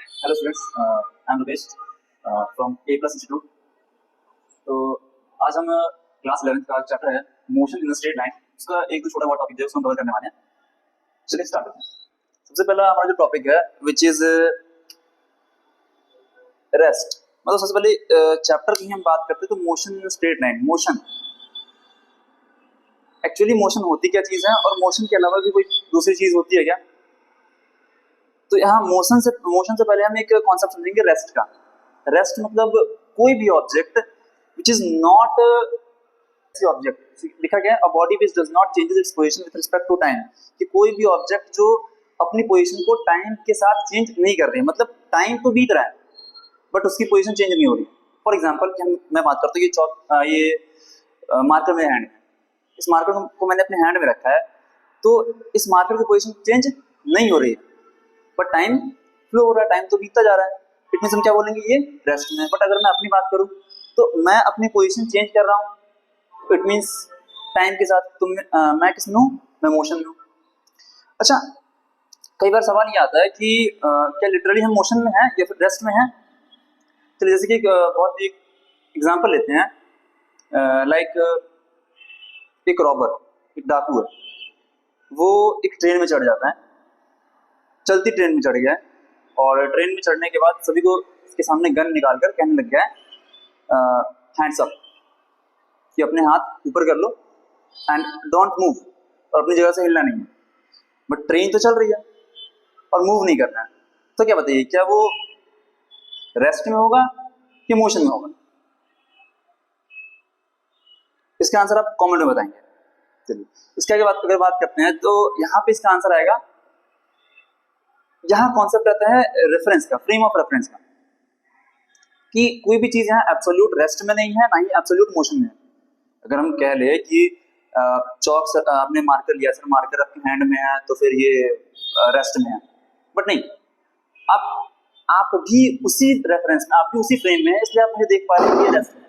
Hello students, I am Rupesh from A plus institute. तो आज हम क्लास 11th का चैप्टर है मोशन इन स्ट्रेट लाइन, उसका एक दो छोटा बहुत टॉपिक है उसको हम कवर करने वाले हैं। चलिए स्टार्ट करते हैं। सबसे पहला हमारा जो टॉपिक है विच इज रेस्ट। मतलब सबसे पहले चैप्टर की हम बात करते हैं तो motion in straight line. Motion actually motion होती क्या चीज़ है और मोशन के अलावा भी कोई दूसरी चीज़ होती है क्या? तो यहाँ मोशन से पहले हम एक कॉन्सेप्ट समझेंगे रेस्ट का। रेस्ट मतलब कोई भी object which is not object, लिखा गया है a body which does not changes its position with respect to time, कि कोई भी ऑब्जेक्ट जो अपनी पोजीशन को टाइम के साथ चेंज नहीं कर रही है, मतलब टाइम तो बीत रहा है बट उसकी पोजीशन चेंज नहीं हो रही। फॉर एग्जांपल मैं बात करता हूँ ये मार्कर मेरे हैंड में, इस मार्कर को मैंने अपने हैंड में रखा है, तो इस मार्कर की पोजीशन चेंज नहीं हो रही है बट टाइम फ्लो हो रहा है, टाइम तो बीतता जा रहा है। इट मींस हम क्या बोलेंगे, ये रेस्ट में। बट अगर मैं अपनी बात करूं तो मैं अपनी पोजीशन चेंज कर रहा हूं, इट मींस टाइम के साथ मैं किस में हूं, मैं मोशन में हूं। अच्छा, कई बार सवाल ये आता है कि क्या लिटरली हम मोशन में हैं या फिर रेस्ट में हैं। चलिए जैसे कि बहुत एक एग्जांपल लेते हैं, लाइक एक रॉबर, एक डाकू है, वो एक ट्रेन में चढ़ जाता है, चलती ट्रेन में चढ़ गया है और ट्रेन में चढ़ने के बाद सभी को इसके सामने गन निकाल कर कहने लग गया है हैंड्स अप, कि अपने हाथ ऊपर कर लो एंड डोंट मूव, और अपनी जगह से हिलना नहीं है। बट ट्रेन तो चल रही है और मूव नहीं करना है, तो क्या बताइए, क्या वो रेस्ट में होगा कि मोशन में होगा? इसका आंसर आप कमेंट में बताएंगे। चलिए इसके आगे अगर बात करते हैं तो यहाँ पे इसका आंसर आएगा, यहाँ कॉन्सेप्ट रहता है रेफरेंस का, फ्रेम ऑफ रेफरेंस का, कि कोई भी चीज यहाँ एब्सोल्यूट रेस्ट में नहीं है ना ही एब्सोल्यूट मोशन में है। अगर हम कह ले कि चौक आपने मार्कर लिया, सर मार्कर आपके हैंड में है तो फिर ये रेस्ट में है, बट नहीं, आप भी उसी रेफरेंस में, आप भी उसी फ्रेम में है, इसलिए आप मुझे देख पा रहे हैं कि ये रेस्ट में है।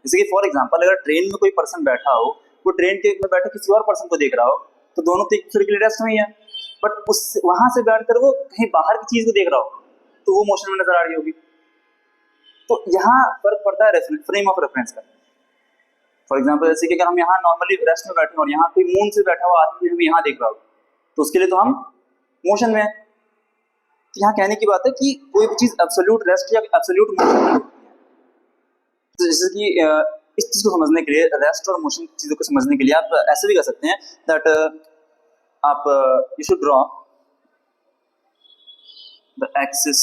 जैसे कि फॉर एग्जांपल अगर ट्रेन में कोई पर्सन बैठा हो, वो ट्रेन के में बैठे किसी और पर्सन को देख रहा हो, तो दोनों तो एक दूसरे के लिए रेस्ट में ही है, बट उस वहां से बैठकर वो कहीं बाहर की चीज को देख रहा हो तो वो मोशन में नजर आ रही होगी। तो यहाँ फर्क पड़ता है फ्रेम ऑफ रेफरेंस का। फॉर एग्जांपल जैसे कि अगर हम यहाँ नॉर्मली रेस्ट में बैठे और यहाँ कोई मून से बैठा हुआ आदमी हमें यहाँ देख रहा हो, तो उसके लिए तो हम मोशन में है। तो यहाँ कहने की बात है कि कोई भी चीज एब्सोल्यूट रेस्ट या एब्सोल्यूट मोशन में होती है। तो जैसे कि इस चीज को समझने के लिए, रेस्ट और मोशन चीजों को समझने के लिए आप ऐसे भी कर सकते हैं दैट आप you should draw the axis,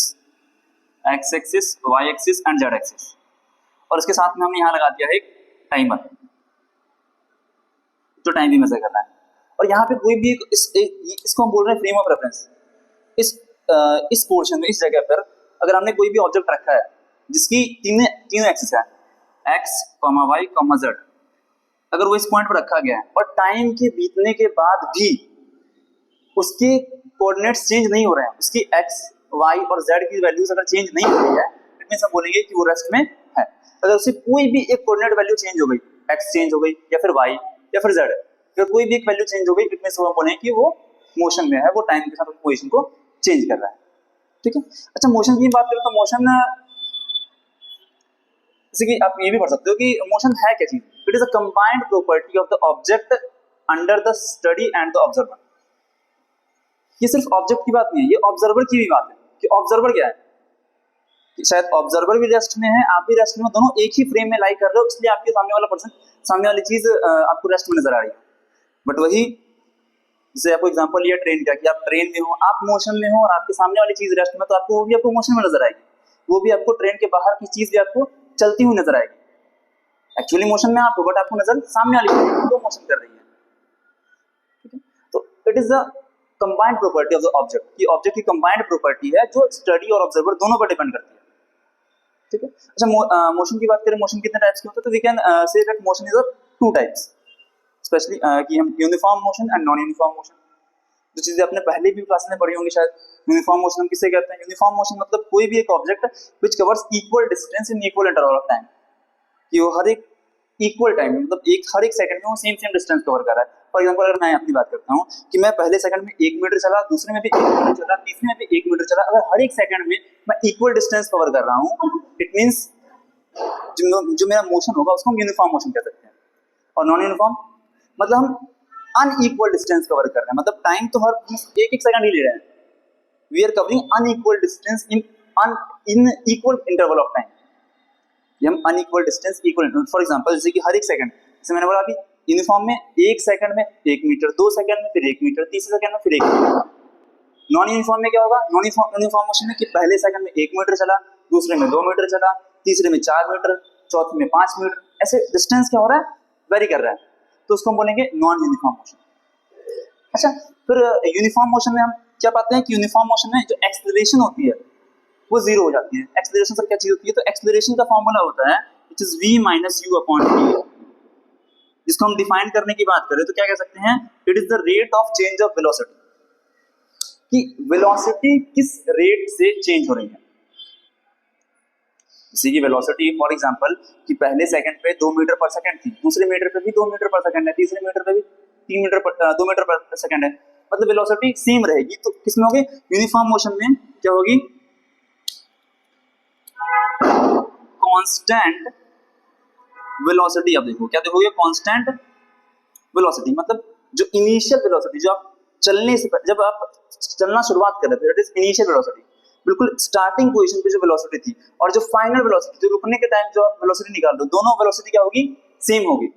X axis, Y axis and Z axis, और इसके साथ में हमने यहाँ लगा दिया है एक टाइमर जो टाइम भी मेजर कर रहा है। और यहाँ पे कोई भी इसको हम बोल रहे हैं फ्रेम ऑफ रेफरेंस। इस पोर्शन में, इस जगह पर अगर हमने कोई भी ऑब्जेक्ट रखा है जिसकी तीनों एक्सिस है, एक्स, वाई, जेड, अगर वो इस पॉइंट पर रखा गया है और टाइम के बीतने के बाद भी उसके कोऑर्डिनेट्स चेंज नहीं हो रहे हैं, उसकी एक्स, वाई और जेड की वैल्यूज अगर चेंज नहीं हो रही है, इट मींस हम बोलेंगे कि वो रेस्ट में है। अगर उसकी कोई भी एक कोऑर्डिनेट वैल्यू चेंज हो गई, एक्स चेंज हो गई या फिर वाई या फिर जेड, अगर कोई भी एक वैल्यू चेंज हो गई, इट मींस हम बोलेंगे कि वो मोशन में है, वो टाइम के साथ अपनी पोजीशन को चेंज कर रहा है। ठीक है। अच्छा, मोशन की बात करें तो मोशन, जैसे कि आप ये भी पढ़ सकते हो कि मोशन है क्या चीज। It is a combined property of the object under the study and the observer. ये सिर्फ ऑब्जेक्ट की बात नहीं है, ये ऑब्जर्वर की भी बात है कि ऑब्जर्वर क्या है, कि शायद ऑब्जर्वर भी रेस्ट में है, आप भी रेस्ट में हो, दोनों एक ही फ्रेम में लाई कर रहे हो, इसलिए आपके सामने वाला पर्सन, सामने वाली चीज आपको रेस्ट में नजर आ रही है। बट वही जैसे आपको एग्जांपल लिया ट्रेन का, कि आप ट्रेन में हो, आप मोशन में हो और आपके सामने वाली चीज रेस्ट में, तो आपको वो भी आपको मोशन में नजर आएगी, वो भी आपको ट्रेन के बाहर की चीज भी आपको चलती हुई नजर आएगी। एक्चुअली मोशन में आप हो बट आपको नजर सामने वाली चीज को मोशन कर रही है। ठीक है। तो it is the combined property of the object, कि ऑब्जेक्ट की कंबाइंड प्रॉपर्टी है जो स्टडी और ऑब्जर्वर दोनों पर डिपेंड करती है। ठीक है। अच्छा, मोशन की बात करें, मोशन कितने टाइप्स के होते हैं, तो we can say that motion is of two types, specially कि हम uniform motion and non uniform motion, जो चीजें आपने पहले भी क्लास में पढ़ी होंगी शायद। यूनिफॉर्म मोशन हम किसे कहते हैं? यूनिफॉर्म मोशन मतलब कोई भी एक object which covers equal distance in equal interval of time, कि वो हर एक इक्वल टाइम में, मतलब हर एक सेकंड में वो सेम डिस्टेंस कवर कर रहा है। फॉर एग्जाम्पल अगर मैं अपनी बात करता हूँ कि मैं पहले सेकंड में 1 मीटर चला, दूसरे में भी 1 मीटर चला, तीसरे में भी 1 मीटर चला, अगर हर एक सेकंड में मैं इक्वल डिस्टेंस कवर कर रहा हूँ, इट मींस जो मेरा मोशन होगा उसको हम यूनिफॉर्म मोशन कह सकते हैं। और नॉन यूनिफॉर्म मतलब हम अनइक्वल डिस्टेंस कवर कर रहे हैं, मतलब टाइम तो हर एक एक सेकंड ही ले रहे हैं, we are covering unequal distance in equal interval of time. ये हम unequal distance equal, for example जैसे कि हर एक सेकंड, जैसे मैंने बोला अभी यूनिफॉर्म में 1 सेकंड में 1 मीटर, 2 सेकंड में फिर 1 मीटर, तीसरे सेकंड में फिर 1 मीटर। नॉन यूनिफॉर्म में क्या होगा, नॉन यूनिफॉर्म मोशन में कि पहले सेकंड में 1 मीटर चला, दूसरे में 2 मीटर चला, तीसरे में 4 मीटर, चौथे में 5 मीटर, ऐसे डिस्टेंस क्या हो रहा है, वेरी कर रहा है, तो उसको हम बोलेंगे नॉन यूनिफॉर्म मोशन। अच्छा, फिर यूनिफॉर्म मोशन में हम क्या पाते हैं कि यूनिफॉर्म मोशन में जो एक्सेलरेशन होती है वो जीरो हो जाती है। एक्सेलरेशन सर क्या चीज होती है, तो एक्सेलरेशन का फॉर्मूला होता है it is v minus you upon T. जिसको हम डिफाइन करने की बात करें तो क्या कह सकते हैं, it is the rate of change of velocity, कि वेलोसिटी किस रेट से चेंज हो रही है। जैसे कि वेलोसिटी फॉर एग्जांपल कि पहले सेकंड पे 2 मीटर पर सेकंड थी, दूसरे मीटर पे भी 2 मीटर पर सेकंड है, तीसरे मीटर पे भी 3 मीटर पर 2 मीटर पर सेकंड है, मतलब वेलोसिटी सेम रहेगी। तो किसमें होगी, यूनिफॉर्म मोशन में क्या होगी, कांस्टेंट वेलोसिटी। अब देखो क्या देखोगे, कांस्टेंट वेलोसिटी मतलब जो इनिशियल वेलोसिटी, जो आप चलने से जब आप चलना शुरुआत कर रहे थे, दैट इज इनिशियल वेलोसिटी, बिल्कुल स्टार्टिंग पोजीशन पे जो वेलोसिटी थी, और जो फाइनल वेलोसिटी, जो रुकने के टाइम जो आप वेलोसिटी निकाल रहे हो, दोनों वेलोसिटी क्या होगी, सेम होगी।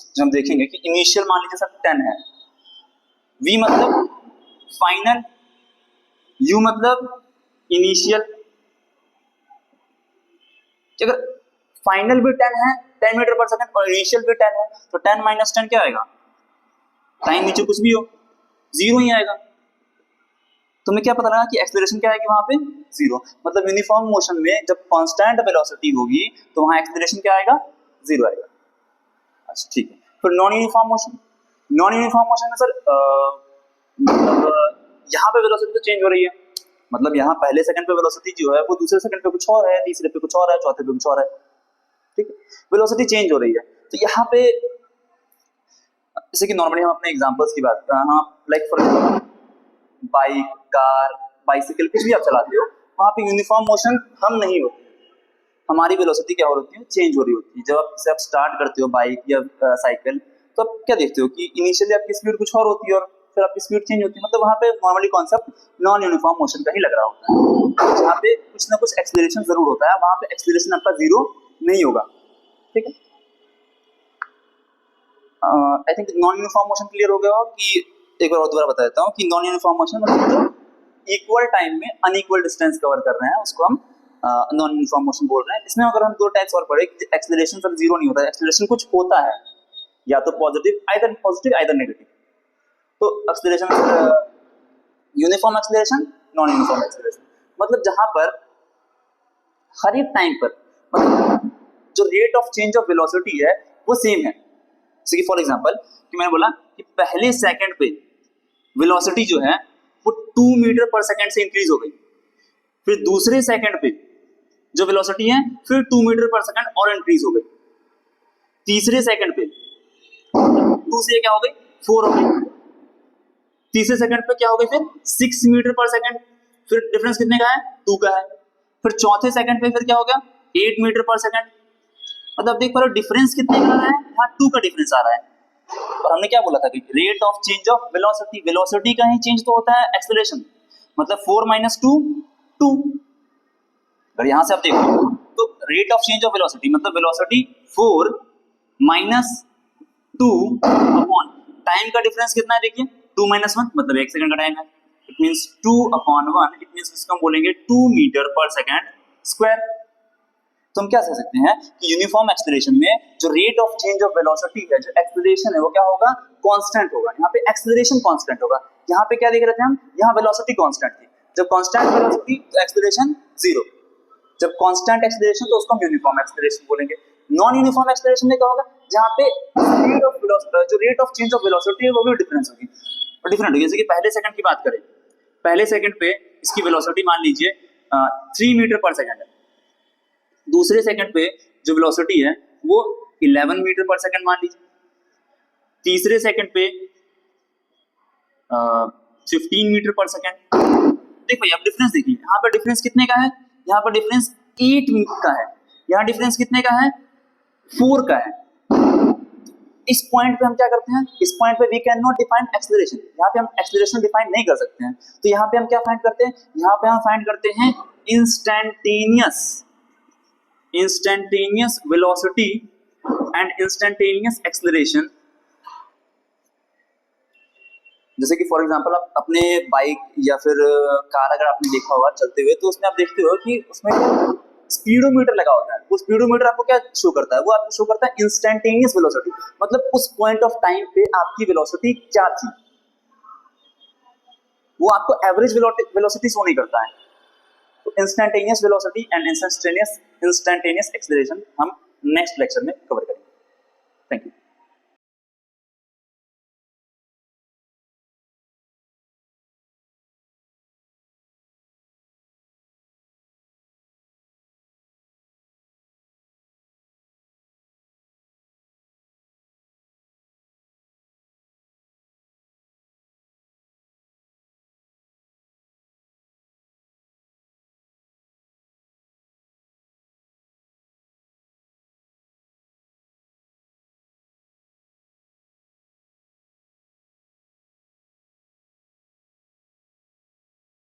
जो हम देखेंगे कि इनिशियल मान लीजिए सर 10 है, v मतलब फाइनल, u मतलब इनिशियल। अगर फाइनल भी 10 है 10 मीटर पर सेकंड और इनिशियल भी 10 है, तो 10 माइनस 10 क्या आएगा, टाइम नीचे कुछ भी हो जीरो ही आएगा। तो हमें क्या पता लगा कि एक्सेलरेशन क्या आएगी वहां पे, जीरो। मतलब यूनिफॉर्म मोशन में जब कांस्टेंट वेलोसिटी होगी तो वहां एक्सेलरेशन क्या आएगा, जीरो आएगा। अच्छा ठीक है, फिर non uniform motion, non uniform motion में सर मतलब यहाँ पे वेलोसिटी तो चेंज हो रही है, मतलब यहाँ पहले सेकंड पे वेलोसिटी जो है वो दूसरे सेकंड पे कुछ और है, तीसरे पे कुछ और है, चौथे पे कुछ और है, ठीक है, वेलोसिटी चेंज हो रही है। तो यहाँ पे जैसे कि नॉर्मली हम अपने एग्जांपल्स की बात हाँ like for bike, car, bicycle, कुछ भी आप चलाते हो, वहाँ पे यूनिफॉर्म मोशन हम नहीं होते, हमारी वेलोसिटी क्या हो रही है, चेंज हो रही होती है। जब आप स्टार्ट करते हो बाइक या साइकिल, तो आप क्या देखते हो कि इनिशियली आपकी स्पीड कुछ और होती है और फिर आपकी स्पीड चेंज होती है, मतलब वहाँ पे normally concept non uniform motion का ही लग रहा होता है। जहाँ पे कुछ ना कुछ एक्सेलरेशन जरूर होता है, वहाँ पे एक्सेलरेशन आपका जीरो नहीं होगा, ठीक है। I think non uniform motion clear हो गया हो कि एक बार और दोबारा बता देता हूँ कि नॉन यूनिफॉर्म मोशन मतलब जो इक्वल टाइम में अनइक्वल डिस्टेंस कवर कर रहे हैं उसको हम नॉन यूनिफॉर्म मोशन बोल रहे हैं। इसमें अगर हम दो टाइप्स और पढ़े, एक्सेलरेशन सर जीरो नहीं होता है, एक्सेलरेशन कुछ होता है, या तो पॉजिटिव आइदर नेगेटिव। तो acceleration uniform acceleration, non uniform acceleration, मतलब जहां पर हर एक टाइम पर मतलब जो rate of change of velocity है वो सेम है। जैसे कि फॉर एग्जांपल कि मैंने बोला कि पहले सेकंड पे वेलोसिटी जो है वो 2 मीटर पर सेकंड से इंक्रीज हो गई, फिर दूसरे सेकंड पे जो वेलोसिटी है फिर 2 मीटर पर सेकंड और इंक्रीज हो गई, तीसरे सेकंड पे 2 से क्या हो गई 4 हो गई, तीसरे सेकंड पे क्या हो गई फिर 6 मीटर पर सेकंड, फिर डिफरेंस कितने का है 2 का है, फिर चौथे सेकंड पे फिर क्या हो गया 8 मीटर पर सेकंड। मतलब देख पा रहे हो डिफरेंस कितने का आ रहा है, यहाँ 2 का डिफरेंस आ रहा है। और हमने क्या बोला था कि rate of change of velocity, velocity का ही चेंज तो होता है एक्सेलरेशन, मतलब 4 माइनस 2 2। अगर यहां से आप देखो तो rate of change of velocity मतलब वेलोसिटी 4 माइनस 2 अपॉन टाइम का डिफरेंस कितना है, देखिए 2 माइनस 1 मतलब 1 सेकंड का टाइम है, it means 2 upon 1, it means इसको हम बोलेंगे 2 मीटर पर सेकंड स्क्वायर। तो हम क्या कह सकते हैं कि यूनिफॉर्म एक्सेलरेशन में जो rate of change of velocity है, जो एक्सेलरेशन है वो क्या होगा, कांस्टेंट होगा। यहाँ पे एक्सेलरेशन कांस्टेंट होगा, यहाँ पे क्या देख रहे थे हम, यहाँ वेलोसिटी कांस्टेंट थी। जब कांस्टेंट वेलोसिटी तो एक्सेलरेशन जीरो, जब कांस्टेंट एक्सेलरेशन तो उसको हम यूनिफॉर्म एक्सेलरेशन बोलेंगे। नॉन यूनिफॉर्म एक्सेलरेशन में क्या होगा, जहाँ पे रेट ऑफ वेलोसिटी, जो rate of change of velocity है वो भी डिफरेंस होगी, डिफरेंट होगी। जैसे कि पहले सेकंड की बात करें, पहले सेकंड पे इसकी वेलोसिटी मान लीजिए 3 मीटर पर सेकंड है, दूसरे सेकंड पे जो वेलोसिटी है वो 11 मीटर पर सेकंड मान लीजिए, तीसरे सेकंड पे 15 मीटर पर सेकेंड। देखो अब डिफरेंस देखिए, यहाँ पर डिफरेंस कितने का है, यहाँ पर डिफरेंस 8 का है, यहाँ डिफरेंस कितने का है, 4 का है। इस पॉइंट पे हम क्या करते हैं, इस पॉइंट पे we can not define acceleration, यहाँ पे हम एक्सेलरेशन डिफाइन नहीं कर सकते हैं। तो यहाँ पे हम क्या फाइंड करते हैं, यहाँ पे हम फाइंड करते हैं instantaneous velocity and instantaneous acceleration. जैसे कि फॉर एग्जांपल आप अपने बाइक या फिर कार अगर आपने देखा होगा चलते हुए, तो उसमें आप देखते हो कि उसमें स्पीडोमीटर लगा होता है। वो स्पीडोमीटर आपको क्या शो करता है, वो आपको शो करता है इंस्टेंटेनियस वेलोसिटी, मतलब उस पॉइंट ऑफ टाइम पे आपकी वेलोसिटी क्या थी, वो आपको एवरेज वेलोसिटी शो नहीं करता है। तो instantaneous velocity and instantaneous acceleration हम नेक्स्ट लेक्चर में कवर करेंगे। Thank you.